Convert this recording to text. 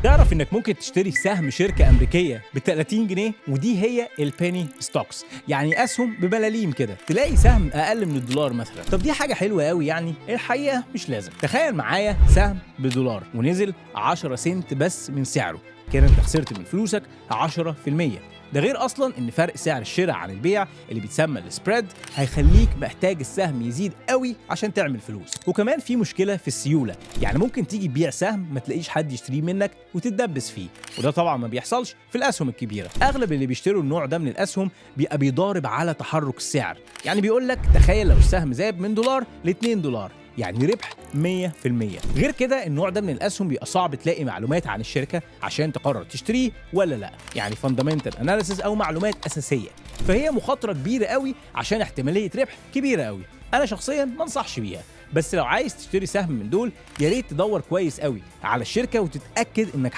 تعرف انك ممكن تشتري سهم شركة امريكية ب 30 جنيه، ودي هي البيني ستوكس، يعني اسهم بملاليم كده، تلاقي سهم اقل من الدولار مثلا. طب دي حاجة حلوة قوي يعني؟ الحقيقة مش لازم. تخيل معايا سهم بدولار ونزل 10 سنت بس من سعره، كده انت خسرت من فلوسك 10%. ده غير اصلا ان فرق سعر الشراء عن البيع اللي بيتسمى السبريد هيخليك محتاج السهم يزيد قوي عشان تعمل فلوس. وكمان في مشكله في السيوله، يعني ممكن تيجي تبيع سهم ما تلاقيش حد يشتريه منك وتتدبس فيه، وده طبعا ما بيحصلش في الاسهم الكبيره. اغلب اللي بيشتروا النوع ده من الاسهم بيبقى بيضارب على تحرك السعر، يعني بيقول لك تخيل لو السهم زاد من دولار ل 2 دولار، يعني ربح 100%. غير كده النوع ده من الاسهم بيبقى صعب تلاقي معلومات عن الشركه عشان تقرر تشتريه ولا لا، يعني فاندامنتال اناليسيس او معلومات اساسيه، فهي مخاطره كبيره قوي عشان احتماليه ربح كبيره قوي. انا شخصيا ما انصحش بيها، بس لو عايز تشتري سهم من دول يا ريت تدور كويس قوي على الشركه وتتاكد انك